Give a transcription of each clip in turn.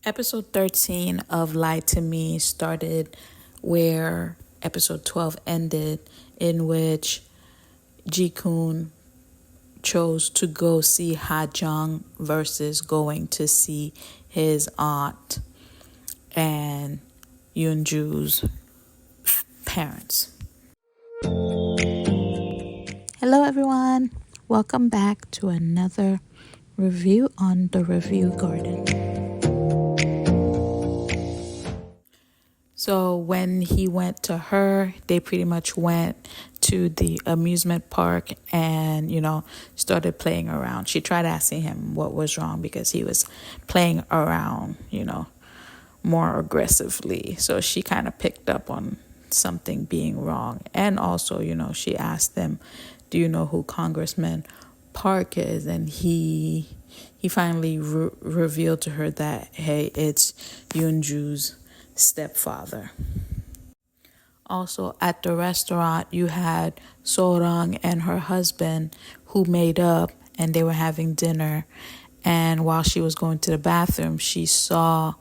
Episode 13 of Lie to Me started where episode 12 ended, in which Ji-kun chose to go see Ha-jung versus going to see his aunt and Yoonju's parents. Hello everyone, welcome back to another review on the Review Garden. So when he went to her, they pretty much went to the amusement park and, started playing around. She tried asking him what was wrong because he was playing around, more aggressively. So she kind of picked up on something being wrong. And also, she asked him, do you know who Congressman Park is? And he finally revealed to her that, hey, it's Yoonju's stepfather. Also at the restaurant, you had Sorang and her husband who made up, and they were having dinner. And while she was going to the bathroom, she saw,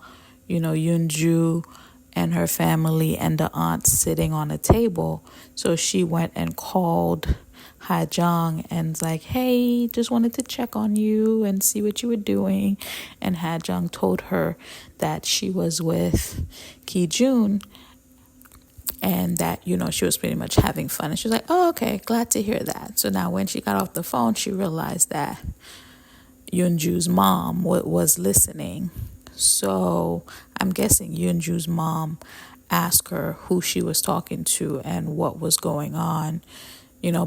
Yoonju and her family and the aunt sitting on a table. So she went and called Ha-jung and was like, hey, just wanted to check on you and see what you were doing. And Ha-jung told her that she was with Ki-jun and that, she was pretty much having fun. And she was like, oh, okay, glad to hear that. So now when she got off the phone, she realized that Yoonju's mom was listening. So I'm guessing Yoonju's mom asked her who she was talking to and what was going on,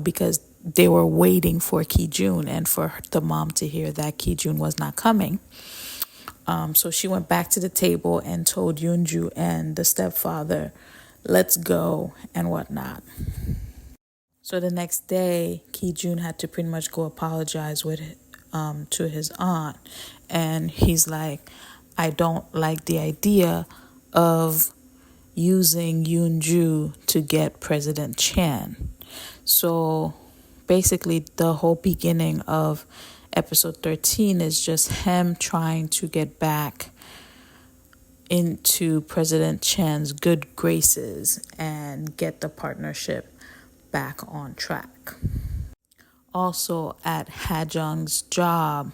because they were waiting for Ki-jun and for the mom to hear that Ki-jun was not coming. So she went back to the table and told Yoonju and the stepfather, let's go and whatnot. So the next day, Ki-jun had to pretty much go apologize to his aunt. And he's like, I don't like the idea of using Yoonju to get President Chan. So basically the whole beginning of episode 13 is just him trying to get back into President Chan's good graces and get the partnership back on track. Also at Ha-jung's job,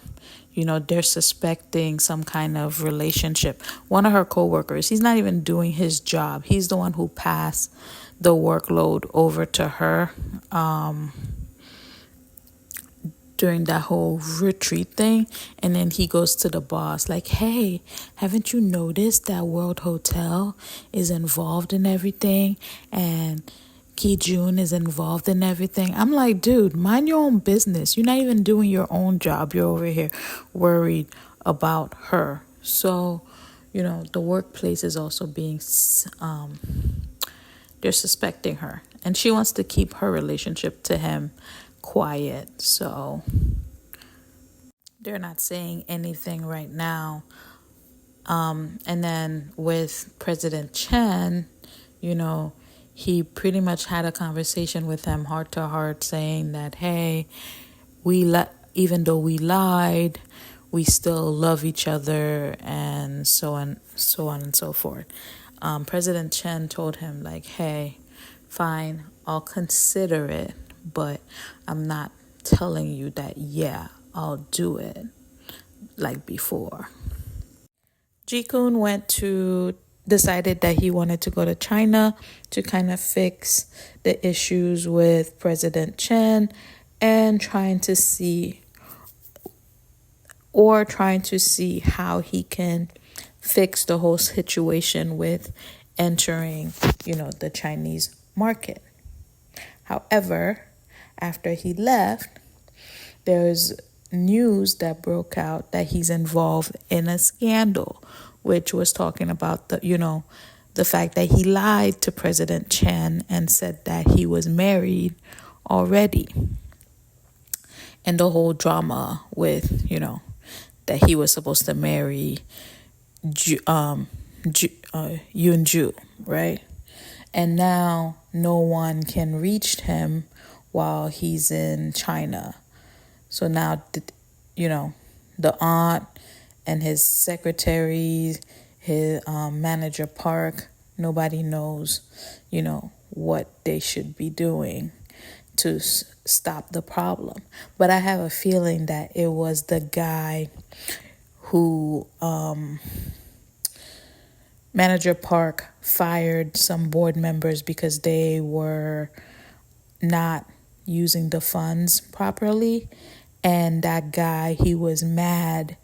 they're suspecting some kind of relationship. One of her coworkers, he's not even doing his job. He's the one who passed the workload over to her during that whole retreat thing. And then he goes to the boss like, hey, haven't you noticed that World Hotel is involved in everything? And Ki-jun is involved in everything. I'm like, dude, mind your own business. You're not even doing your own job. You're over here worried about her. So, the workplace is also being, they're suspecting her. And she wants to keep her relationship to him quiet. So they're not saying anything right now. And then with President Chan, he pretty much had a conversation with him heart to heart saying that, hey, even though we lied, we still love each other, and so on and so forth. President Chen told him like, hey, fine, I'll consider it, but I'm not telling you that, yeah, I'll do it like before. Ji-kun decided that he wanted to go to China to kind of fix the issues with President Chen and trying to see how he can fix the whole situation with entering, the Chinese market. However, after he left, there's news that broke out that he's involved in a scandal, which was talking about the fact that he lied to President Chan and said that he was married already. And the whole drama with, that he was supposed to marry Yoonju, right? And now no one can reach him while he's in China. So now, the aunt and his secretary, his manager Park, nobody knows, what they should be doing to stop the problem. But I have a feeling that it was the guy who Manager Park fired some board members because they were not using the funds properly. And that guy, he was mad,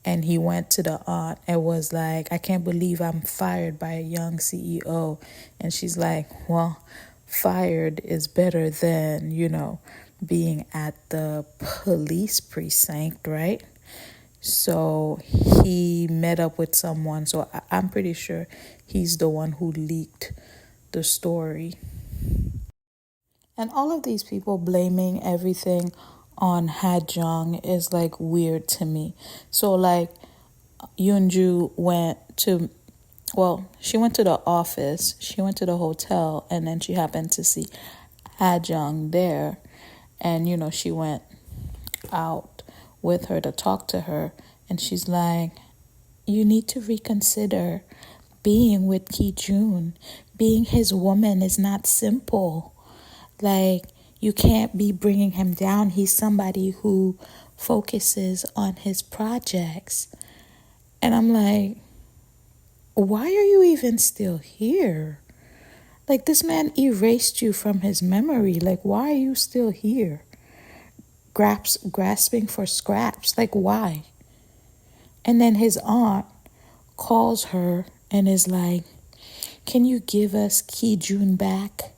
and he went to the aunt and was like, I can't believe I'm fired by a young CEO. And she's like, well, fired is better than, being at the police precinct, right? So he met up with someone. So I'm pretty sure he's the one who leaked the story. And all of these people blaming everything on Ha-jung is like weird to me. So like Yoonju she went to the office, she went to the hotel, and then she happened to see Ha-jung there. And, she went out with her to talk to her. And she's like, you need to reconsider being with Ki-jun. Being his woman is not simple. Like, you can't be bringing him down. He's somebody who focuses on his projects. And I'm like, why are you even still here? Like, this man erased you from his memory. Like, why are you still here? Grasping for scraps. Like, why? And then his aunt calls her and is like, can you give us Ki-jun back?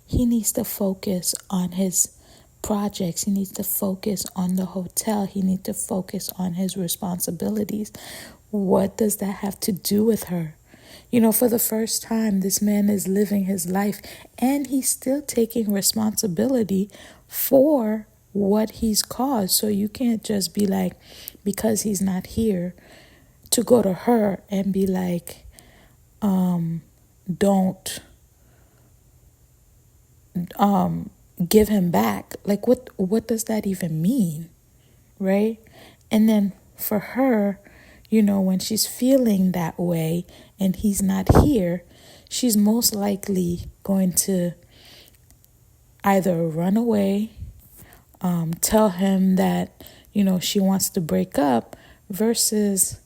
He needs to focus on his projects. He needs to focus on the hotel. He needs to focus on his responsibilities. What does that have to do with her? For the first time, this man is living his life, and he's still taking responsibility for what he's caused. So you can't just be like, because he's not here, to go to her and be like, don't give him back. Like, what does that even mean, right? And then for her, when she's feeling that way and he's not here, she's most likely going to either run away, tell him that, she wants to break up, versus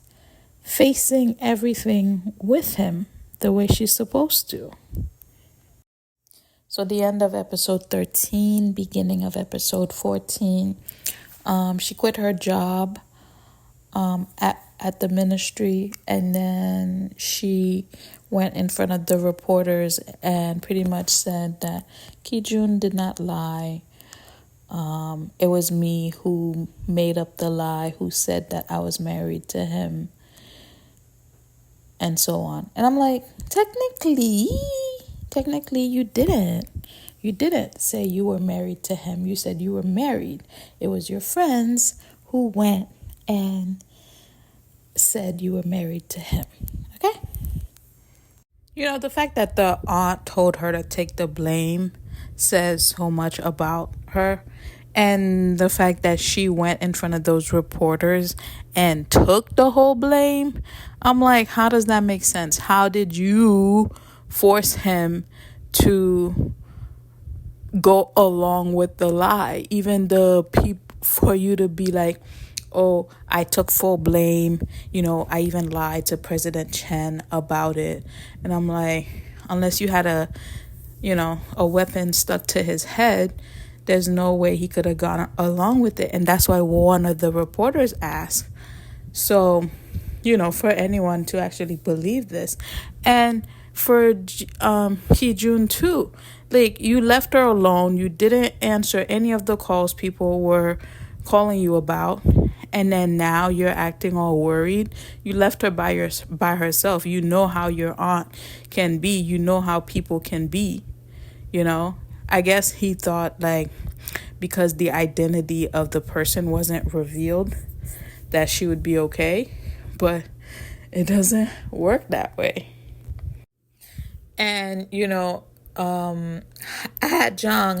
facing everything with him the way she's supposed to. So the end of episode 13, beginning of episode 14, she quit her job at the ministry, and then she went in front of the reporters and pretty much said that Ki-jun did not lie. It was me who made up the lie, who said that I was married to him, and so on. And I'm like, technically you didn't. You didn't say you were married to him. You said you were married. It was your friends who went and said you were married to him. Okay? The fact that the aunt told her to take the blame says so much about her. And the fact that she went in front of those reporters and took the whole blame, I'm like, how does that make sense? How did you force him to go along with the lie? Even the people, for you to be like, oh, I took full blame. I even lied to President Chen about it. And I'm like, unless you had a weapon stuck to his head, there's no way he could have gone along with it. And that's why one of the reporters asked. So, for anyone to actually believe this. And for Ki-jun too, like, you left her alone. You didn't answer any of the calls people were calling you about. And then now you're acting all worried. You left her by herself. You know how your aunt can be. You know how people can be. I guess he thought, like, because the identity of the person wasn't revealed, that she would be okay. But it doesn't work that way. And, Ha-jung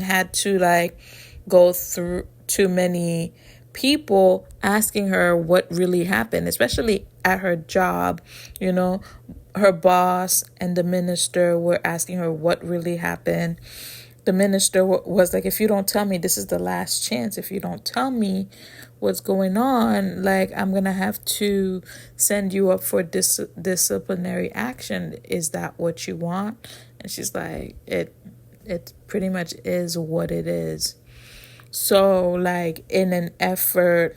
had to, like, go through too many people asking her what really happened, especially at her job. Her boss and the minister were asking her what really happened. The minister was like, if you don't tell me, this is the last chance. If you don't tell me what's going on, like, I'm going to have to send you up for disciplinary action. Is that what you want? And she's like, it pretty much is what it is. So, like, in an effort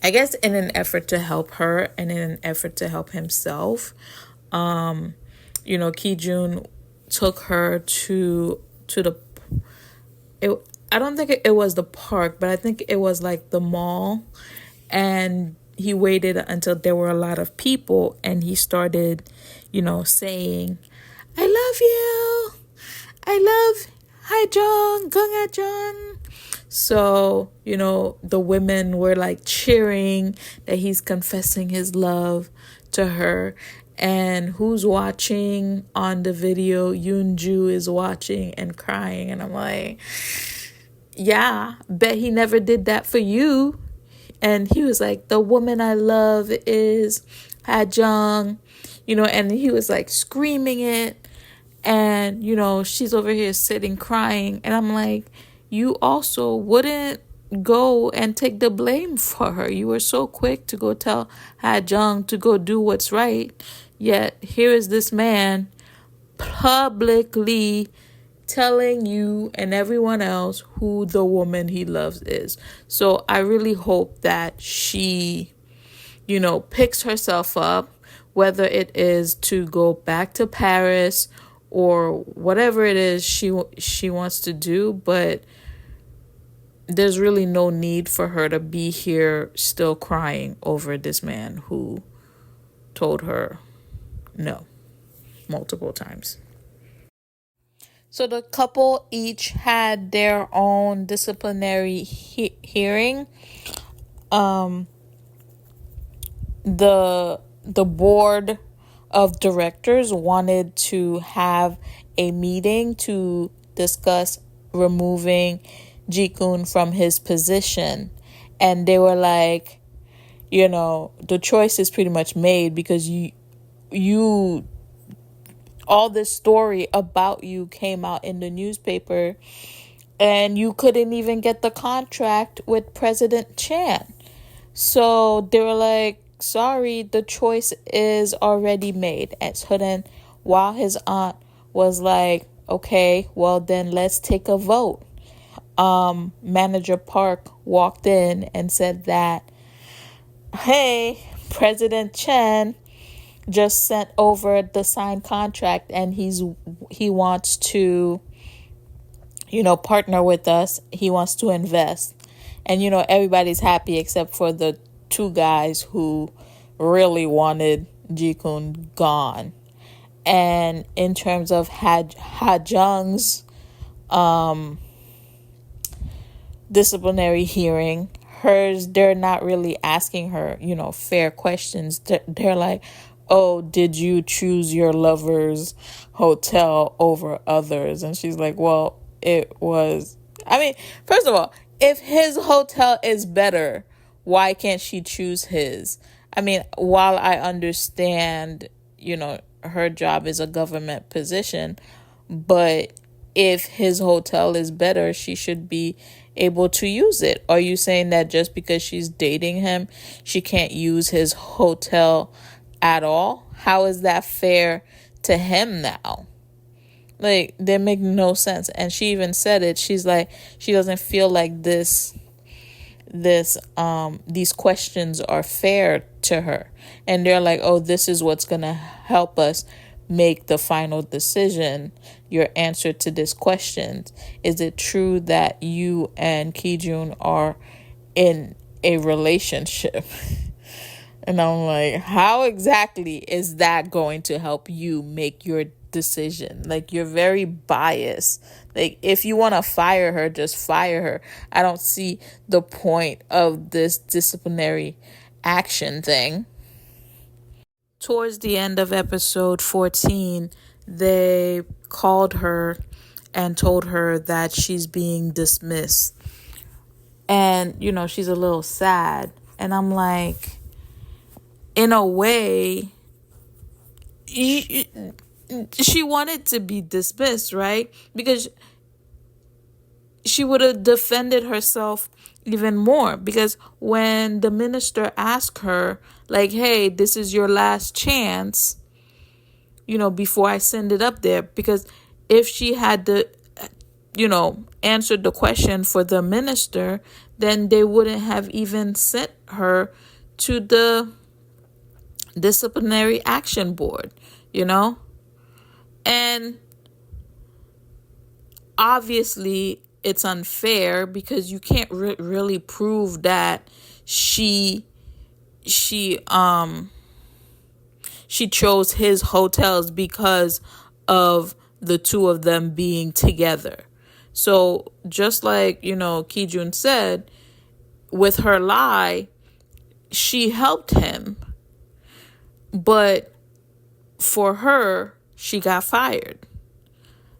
to help her and in an effort to help himself, Ki-joon took her to the, I don't think it was the park, but I think it was like the mall. And he waited until there were a lot of people, and he started, saying, I love you. I love Haejong, Gung Haejong. So, the women were like cheering that he's confessing his love to her. And who's watching on the video? Yoonju is watching and crying. And I'm like, yeah, bet he never did that for you. And he was like, the woman I love is Haejong, and he was like screaming it. And, she's over here sitting crying. And I'm like, you also wouldn't go and take the blame for her. You were so quick to go tell Haejong to go do what's right. Yet here is this man publicly telling you and everyone else who the woman he loves is. So I really hope that she, picks herself up, whether it is to go back to Paris or whatever it is she wants to do. But there's really no need for her to be here still crying over this man who told her no multiple times. So the couple each had their own disciplinary hearing. The board of directors wanted to have a meeting to discuss removing Ji-kun from his position. And they were like, the choice is pretty much made because you all this story about you came out in the newspaper and you couldn't even get the contract with President Chan. So they were like, sorry, the choice is already made. And so then while his aunt was like, okay, well then let's take a vote. Manager Park walked in and said that, hey, President Chen just sent over the signed contract and he wants to, partner with us. He wants to invest. And, everybody's happy except for the two guys who really wanted Ji-kun gone. And in terms of Ha-jung's disciplinary hearing, hers, they're not really asking her, fair questions. They're like, oh, did you choose your lover's hotel over others? And she's like, well, it was, first of all, if his hotel is better, why can't she choose his? While I understand, her job is a government position, but if his hotel is better, she should be able to use it. Are you saying that just because she's dating him, she can't use his hotel at all? How is that fair to him now? Like, they make no sense. And she even said it. She's like, she doesn't feel like these questions are fair to her. And they're like, oh, this is what's gonna help us make the final decision. Your answer to this question: is it true that you and Ki-joon are in a relationship? And I'm like, how exactly is that going to help you make your decision? Like, you're very biased. Like, if you want to fire her, just fire her. I don't see the point of this disciplinary action thing. Towards the end of episode 14, they called her and told her that she's being dismissed. And, you know, she's a little sad. And I'm like, in a way, she wanted to be dismissed, right? Because she would have defended herself even more. Because when the minister asked her, like, hey, this is your last chance, you know, before I send it up there. Because if she had to, you know, answered the question for the minister, then they wouldn't have even sent her to the disciplinary action board, you know? And obviously it's unfair because you can't really prove that she chose his hotels because of the two of them being together. So just like, you know, Kijun said, with her lie, she helped him. But for her, she got fired.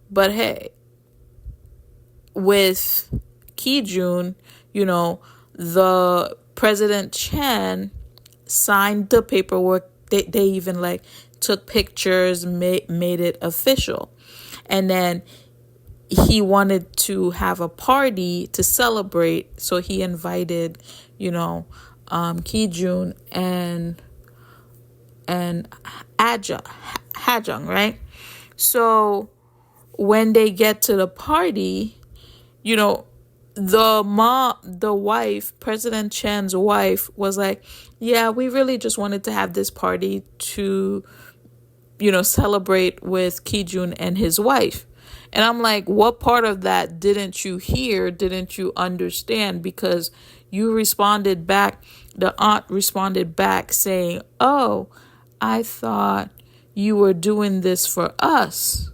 But hey, with Kijun, you know, the President Chen signed the paperwork. They even like took pictures, made it official. And then he wanted to have a party to celebrate. So he invited, you know, Kijun and Hajung, right? So when they get to the party, you know, the wife, President Chen's wife, was like, yeah, we really just wanted to have this party to, you know, celebrate with Kijun and his wife. And I'm like, what part of that didn't you hear? Didn't you understand? Because you responded back, the aunt responded back saying, oh, I thought you were doing this for us,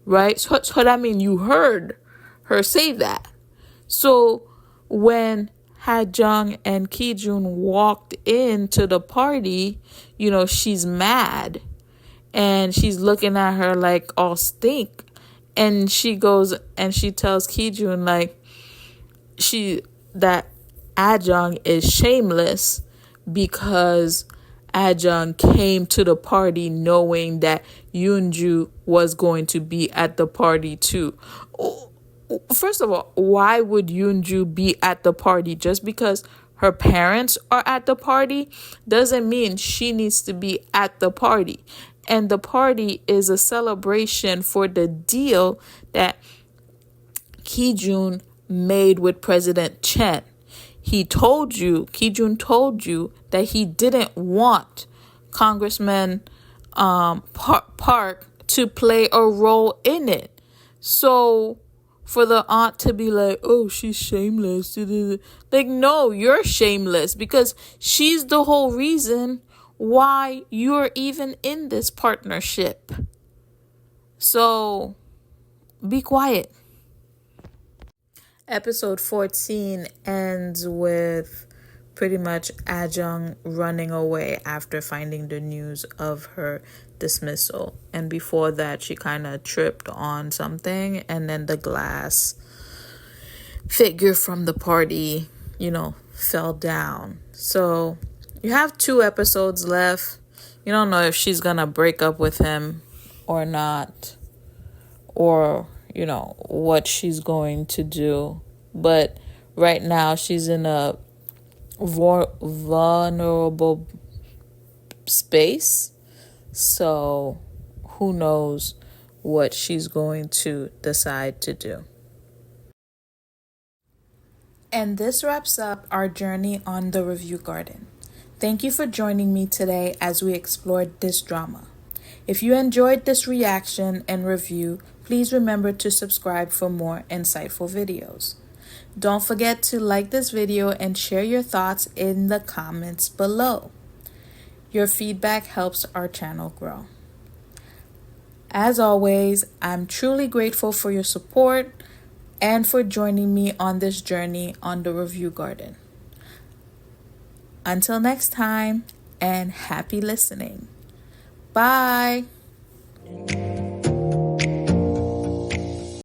right? So that means you heard her say that. So when Hajung and Kijun walked into the party, you know, she's mad and she's looking at her like all stink. And she goes and she tells Kijun like that Ajung is shameless because Ajung came to the party knowing that Yunju was going to be at the party too. First of all, why would Yunju be at the party? Just because her parents are at the party doesn't mean she needs to be at the party. And the party is a celebration for the deal that Kijun made with President Chen. Kijun told you that he didn't want Congressman Park to play a role in it. So for the aunt to be like, oh, she's shameless. Like, no, you're shameless because she's the whole reason why you're even in this partnership. So be quiet. Episode 14 ends with pretty much Ajung running away after finding the news of her dismissal. And before that, she kind of tripped on something, and then the glass figure from the party, you know, fell down. So you have 2 episodes left. You don't know if she's gonna break up with him or not, or, you know, what she's going to do. But right now she's in a vulnerable space. So who knows what she's going to decide to do. And this wraps up our journey on The Review Garden. Thank you for joining me today as we explored this drama. If you enjoyed this reaction and review, please remember to subscribe for more insightful videos. Don't forget to like this video and share your thoughts in the comments below. Your feedback helps our channel grow. As always, I'm truly grateful for your support and for joining me on this journey on The Review Garden. Until next time, and happy listening. Bye.